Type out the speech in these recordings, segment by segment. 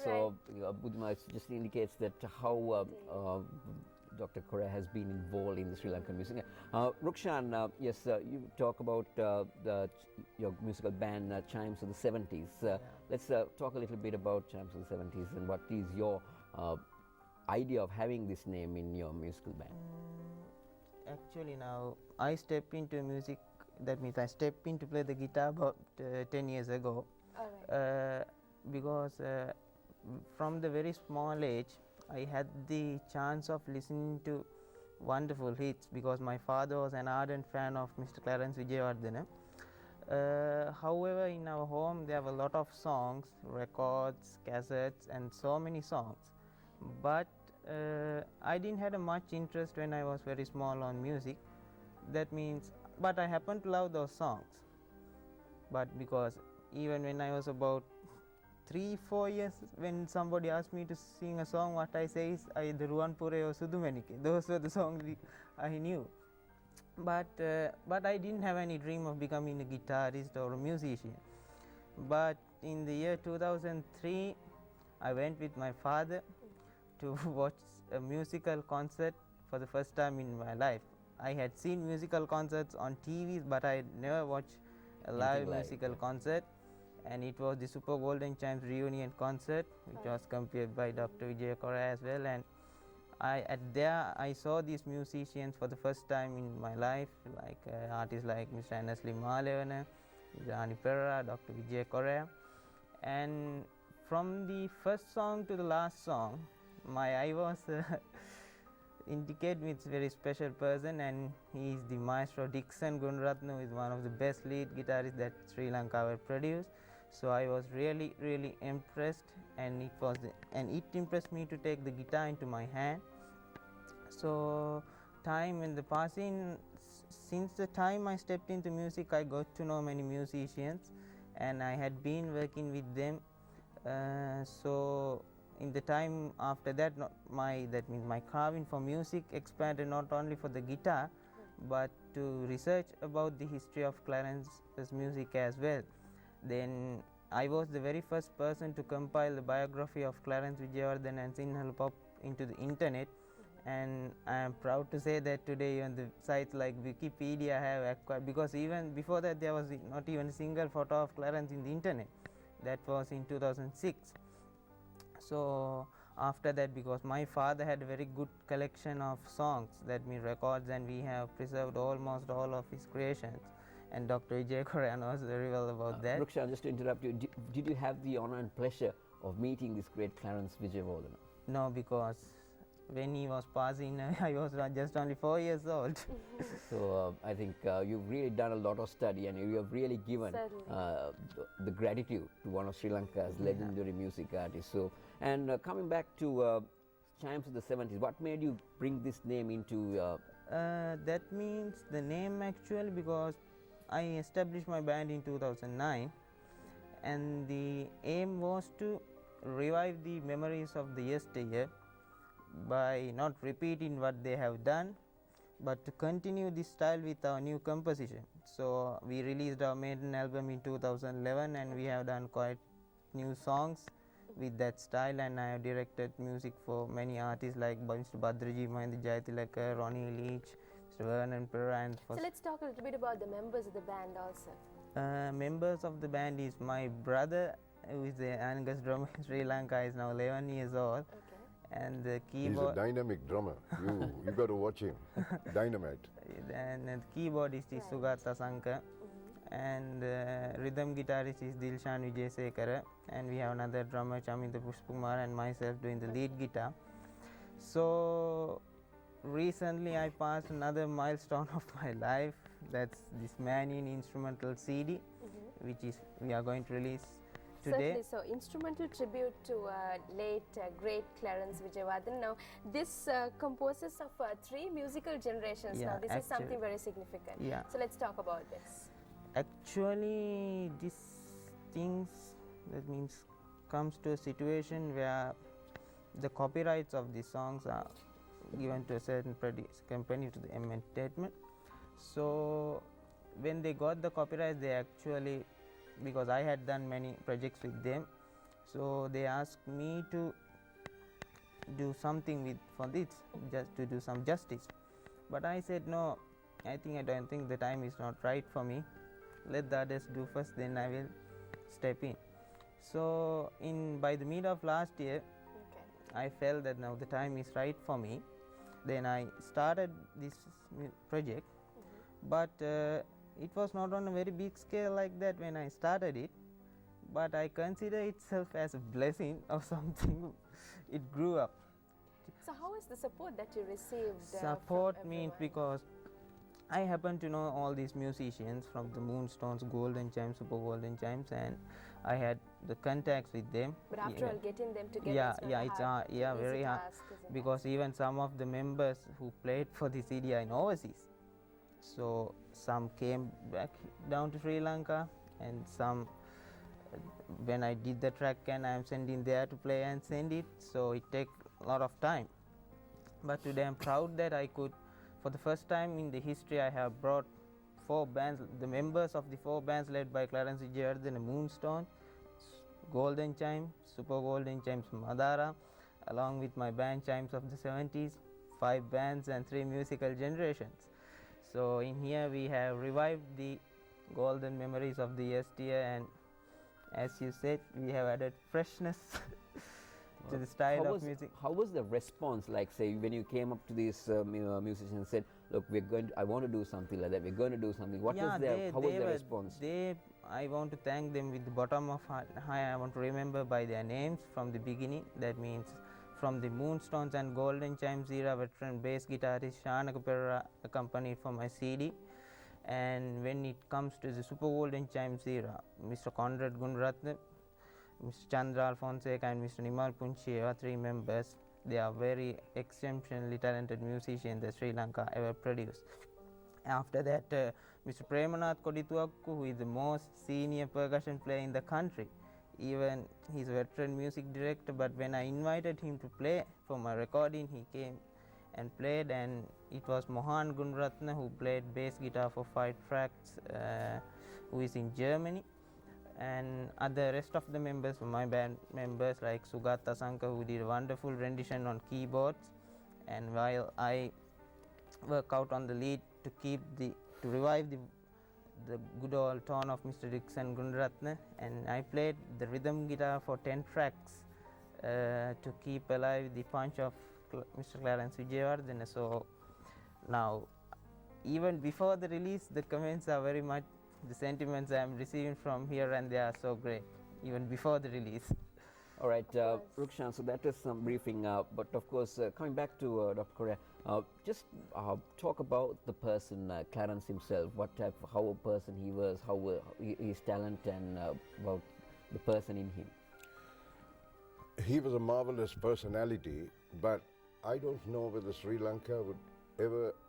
So Buddhima just indicates that how Dr. Korea has been involved in the Sri Lankan music. Rukshan, yes, you talk about your musical band Chimes of the 70s. Let's talk a little bit about Chimes of the 70s and what is your idea of having this name in your musical band. Actually, now I stepped into music, that means I stepped in to play the guitar about 10 years ago. Because from the very small age I had the chance of listening to wonderful hits, because my father was an ardent fan of Mr. Clarence Wijewardane. However, in our home there were a lot of songs, records, cassettes and so many songs, but I didn't have much interest when I was very small on music. That means, but I happened to love those songs. But because even when I was about 3-4 years, when somebody asked me to sing a song, what I say is either Ruwan Pure or Sudumenike. Those were the songs I knew. But I didn't have any dream of becoming a guitarist or a musician. But in the year 2003, I went with my father to watch a musical concert for the first time in my life. I had seen musical concerts on TV, but I had never watched a live musical concert, and it was the Super Golden Chimes reunion concert, which was compared by Dr. Vijaya Corea as well. And I saw these musicians for the first time in my life, like artists like Mr. Anasli Mahalevana, Rani Perera, Dr. Vijaya Corea. And from the first song to the last song, my eye was indicate me it's a very special person, and he is the maestro Dixon Gunaratne, who is one of the best lead guitarists that Sri Lanka ever produced. So I was really impressed, and it impressed me to take the guitar into my hand. So time in the passing, since the time I stepped into music, I got to know many musicians, and I had been working with them. So in the time after that, my carving for music expanded not only for the guitar, but to research about the history of Clarence's music as well. Then I was the very first person to compile the biography of Clarence Wijewardane and Sinhala pop into the internet, and I am proud to say that today even the sites like Wikipedia have acquired, because even before that there was not even a single photo of Clarence in the internet. That was in 2006. So after that, because my father had a very good collection of songs, that means records, and we have preserved almost all of his creations, and Dr. Vijaya Corea knows very well about that. Rukshan, just to interrupt you, did you have the honor and pleasure of meeting this great Clarence Wijewardane? No, because when he was passing, I was just only 4 years old. So I think you've really done a lot of study, and you have really given the gratitude to one of Sri Lanka's legendary music artists. So, and coming back to Chimes of the 70s, what made you bring this name into? That means the name actually, because I established my band in 2009, and the aim was to revive the memories of the yesteryear by not repeating what they have done, but to continue this style with our new composition. So we released our Maiden album in 2011, and we have done quite new songs with that style, and I have directed music for many artists like Mr. Bhadraji, Mahendra Jayatilaka, Ronnie Leach, Mr. Vernon Perera. And so let's talk a little bit about the members of the band also. Members of the band is my brother, who is the youngest drummer in Sri Lanka, is now 11 years old. Okay. And the keyboard. He's a dynamic drummer. You got to watch him. Dynamite. And the keyboardist is Sugata Sankar, and rhythm guitarist is Dilshan Vijaysekara, and we have another drummer Chaminda Pushpumar, and myself doing the lead guitar. So recently I passed another milestone of my life. That's this Maniyanee Instrumental CD, which is we are going to release today. Certainly. So instrumental tribute to late great Clarence Wijewardane. Now this composes of 3 musical generations. Now this is something very significant. So let's talk about this. Actually, these things, that means, comes to a situation where the copyrights of the songs are given to a certain company, to the M Entertainment. So when they got the copyrights, they actually, because I had done many projects with them, So they asked me to do something for this, just to do some justice. But I said no, I don't think the time is not right for me. Let the others do first, then I will step in. So by the mid of last year, I felt that now the time is right for me. Then I started this project, but it was not on a very big scale like that when I started it, but I consider itself as a blessing or something. It grew up. So how is the support that you received? Support means because I happen to know all these musicians from the Moonstones, Golden Chimes, Super Golden Chimes, and I had the contacts with them. But after all, getting them together, it's very hard, because even some of the members who played for the CD are in overseas. So some came back down to Sri Lanka, and some when I did the track and I am sending there to play and send it, so it takes a lot of time. But today I'm proud that I could, for the first time in the history, I have brought 4 bands, the members of the 4 bands led by Clarence, Wijewardane, Moonstones, Golden Chimes, Super Golden Chimes, Madhara, along with my band Chimes of the 70s, 5 bands and 3 musical generations. So in here we have revived the golden memories of the yesteryear, and as you said, we have added freshness to the style of music. How was the response like, say, when you came up to these musicians and said, look, I want to do something like that, we're going to do something. How was their response? I want to thank them with the bottom of heart. I want to remember by their names from the beginning. That means from the Moonstones and Golden Chimes era, veteran bass guitarist Shanaka Perera accompanied for my CD. And when it comes to the Super Golden Chimes era, Mr. Conrad Gunratne, Mr. Chandra Alfonseca and Mr. Nimal Punchi are 3 members. They are very exceptionally talented musicians that Sri Lanka ever produced. After that, Mr. Premanath Kodituakku, who is the most senior percussion player in the country. Even he's a veteran music director, but when I invited him to play for my recording, he came and played, and it was Mohan Gunratna who played bass guitar for 5 tracks, who is in Germany. And rest of the members, my band members like Sugata Sankar, who did a wonderful rendition on keyboards, and while I work out on the lead to revive the good old tone of Mr. Rukshan Karunanayake, and I played the rhythm guitar for 10 tracks to keep alive the punch of Mr. Clarence Wijewardane. So now, even before the release, the comments are very much, the sentiments I am receiving from here and there are so great, even before the release. All right, Rukshan, so that is some briefing, but of course, coming back to Dr. Corea, just talk about the person, Clarence himself, how a person he was, how his talent, and about the person in him. He was a marvelous personality, but I don't know whether Sri Lanka would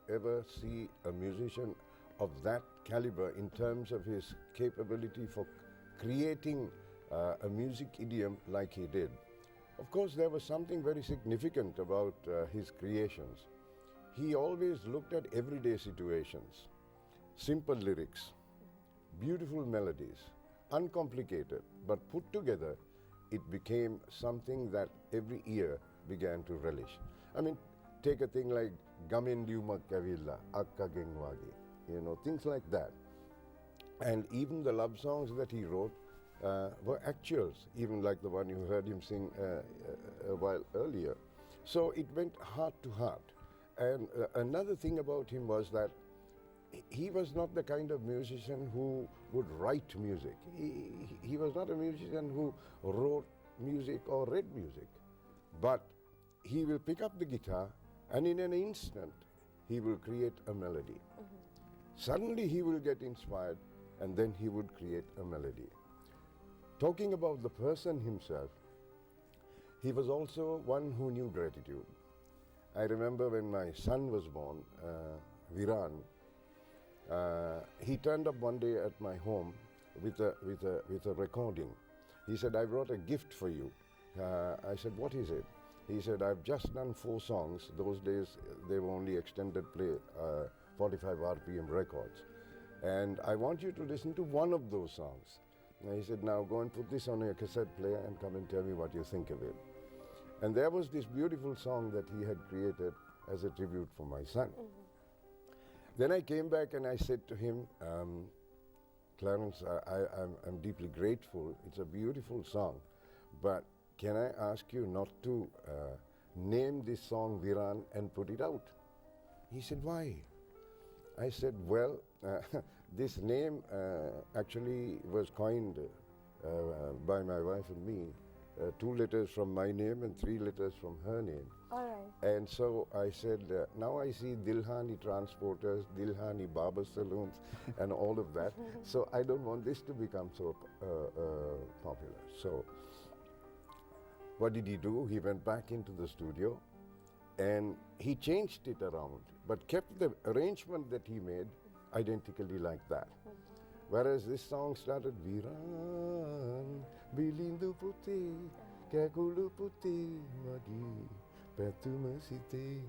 ever see a musician of that caliber in terms of his capability for creating a music idiom like he did. Of course, there was something very significant about his creations. He always looked at everyday situations, simple lyrics, beautiful melodies, uncomplicated, but put together, it became something that every ear began to relish. I mean, take a thing like Gamindiuma Kavilla, Akka Gengwagi, things like that. And even the love songs that he wrote were actuals, even like the one you heard him sing a while earlier. So it went heart to heart. And another thing about him was that he was not the kind of musician who would write music. He was not a musician who wrote music or read music. But he will pick up the guitar and in an instant he will create a melody. Mm-hmm. Suddenly he will get inspired and then he would create a melody. Talking about the person himself, he was also one who knew gratitude. I remember when my son was born, Viran, he turned up one day at my home with a recording. He said, "I brought a gift for you." I said, "What is it?" He said, "I've just done 4 songs. Those days they were only extended play, 45 RPM records. And I want you to listen to one of those songs." And he said, now go and put this on your cassette player and come and tell me what you think of it. And there was this beautiful song that he had created as a tribute for my son. Then I came back and I said to him, Clarence, I'm deeply grateful. It's a beautiful song, but can I ask you not to name this song Viran and put it out? He said, why? I said, well, this name actually was coined by my wife and me. 2 letters from my name and 3 letters from her name. All right. And so I said, now I see Dilhani transporters, Dilhani barber saloons, and all of that. So I don't want this to become so popular. So what did he do? He went back into the studio and he changed it around, but kept the arrangement that he made identically like that. Whereas this song started, Viran, Bilindu Puti, Kakulu Puti, Magi, Petumasite.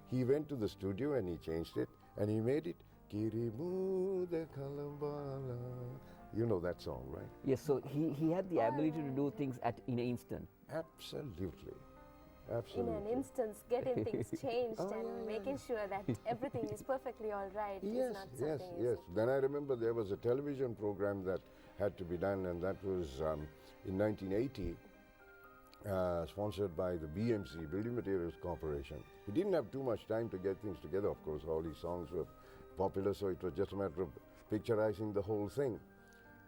He went to the studio and he changed it and he made it, Kirimu de Kalambala. You know that song, right? Yes, so he had the ability to do things in an instant. Absolutely. Absolutely. In an instance, getting things changed and making sure that everything is perfectly all right Yes, is not yes, something yes. easy. Then I remember there was a television program that had to be done, and that was in 1980, sponsored by the BMC, Building Materials Corporation. He didn't have too much time to get things together, of course. All these songs were popular, so it was just a matter of picturizing the whole thing.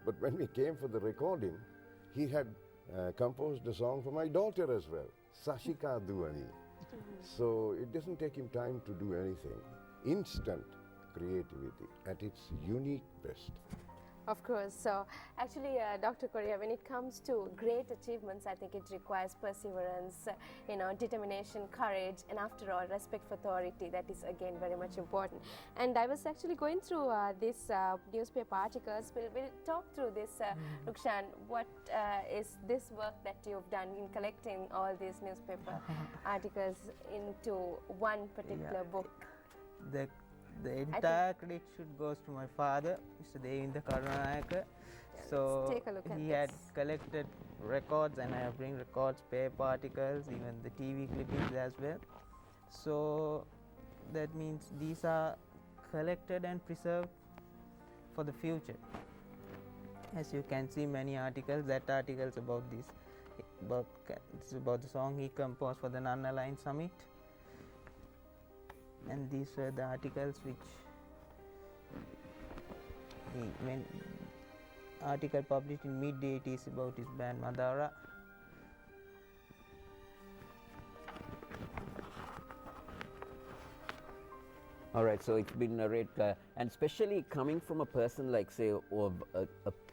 But when we came for the recording, he had composed a song for my daughter as well, Sashika Duani. So it doesn't take him time to do anything. Instant creativity at its unique best. Of course. So actually, Dr. Corea, when it comes to great achievements, I think it requires perseverance, determination, courage, and after all, respect for authority. That is again very much important. And I was actually going through these newspaper articles. We'll talk through this, Rukshan. What is this work that you've done in collecting all these newspaper articles into one particular book? The entire credit should goes to my father, Mr. Devinda Karunanayake. So take a look at he this. had collected records, and I have bring records, paper articles, even the TV clippings as well. So that means these are collected and preserved for the future. As you can see, many articles. That articles about this, it's about the song he composed for the Non-Aligned Summit. And these were the articles which article published in mid-80s about his band Madhara. All right, so it's been a great, and especially coming from a person like, say, or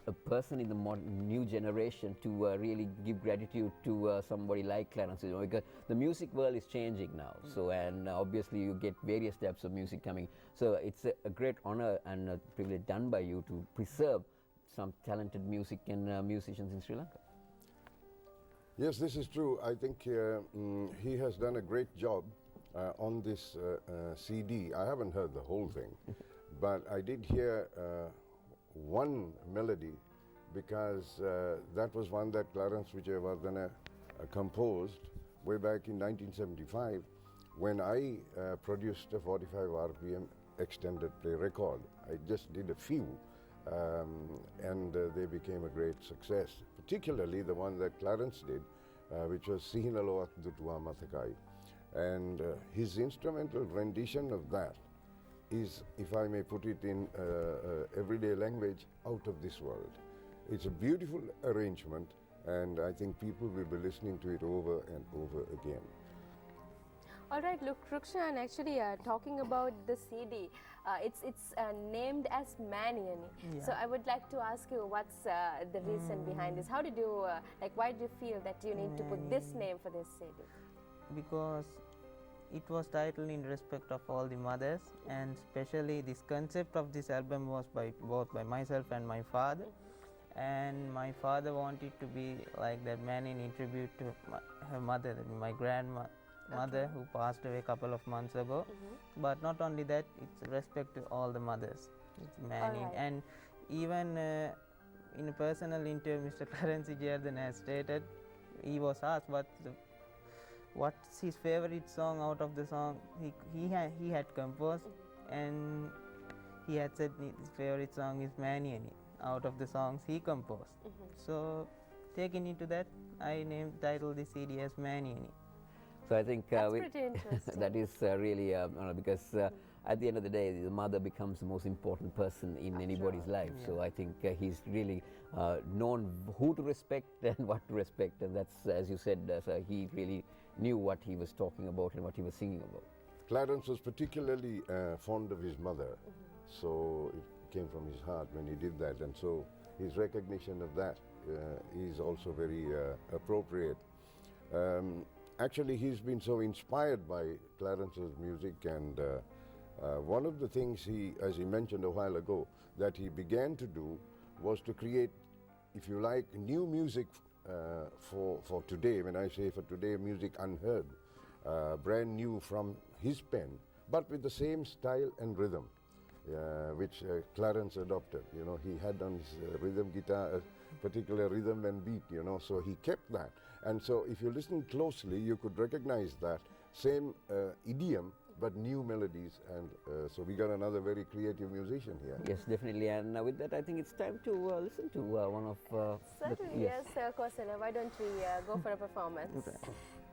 a person in the new generation to really give gratitude to somebody like Clarence, because the music world is changing now. So, and obviously you get various types of music coming. So it's a great honor and a privilege done by you to preserve some talented music and musicians in Sri Lanka. Yes, this is true. I think he has done a great job on this CD. I haven't heard the whole thing, but I did hear one melody, because that was one that Clarence Wijewardane composed way back in 1975 when I produced a 45 RPM extended play record. I just did a few and they became a great success, particularly the one that Clarence did, which was Sihinaloak Dutua Matakai. And his instrumental rendition of that is, if I may put it in everyday language, out of this world. It's a beautiful arrangement, and I think people will be listening to it over and over again. All right, look, Rukshan, actually talking about the CD, it's named as Maniyanee. Yeah. So I would like to ask you, what's the reason behind this? How did you, why did you feel that you need to put this name for this CD? Because it was titled in respect of all the mothers, and especially this concept of this album was both by myself and my father. And my father wanted to be like that Maniyanee in tribute to her mother, my grandmother, who passed away a couple of months ago. But not only that, it's respect to all the mothers. It's Maniyanee. Right. And even in a personal interview, Mr. Clarence Wijewardane has stated, he was asked what's his favorite song out of the song he had composed, and he had said his favorite song is Maniyanee out of the songs he composed. So taking into that, I titled the CD as Maniyanee. So I think that's pretty interesting. that is really because at the end of the day, the mother becomes the most important person in anybody's life. Yeah. So I think he's really known who to respect and what to respect, and that's, as you said, so he really knew what he was talking about and what he was singing about. Clarence was particularly fond of his mother, so it came from his heart when he did that, and so his recognition of that is also very appropriate. Actually, he's been so inspired by Clarence's music, and one of the things as he mentioned a while ago, that he began to do was to create, if you like, new music for today. When I say for today, music unheard, brand new from his pen, but with the same style and rhythm, which Clarence adopted. You know, he had on his rhythm guitar a particular rhythm and beat, you know, so he kept that. And so if you listen closely, you could recognize that same idiom, but new melodies, and so we got another very creative musician here. Yes, definitely. And with that, I think it's time to listen to one of Certainly, yes, Kosala. Why don't we go for a performance? Okay.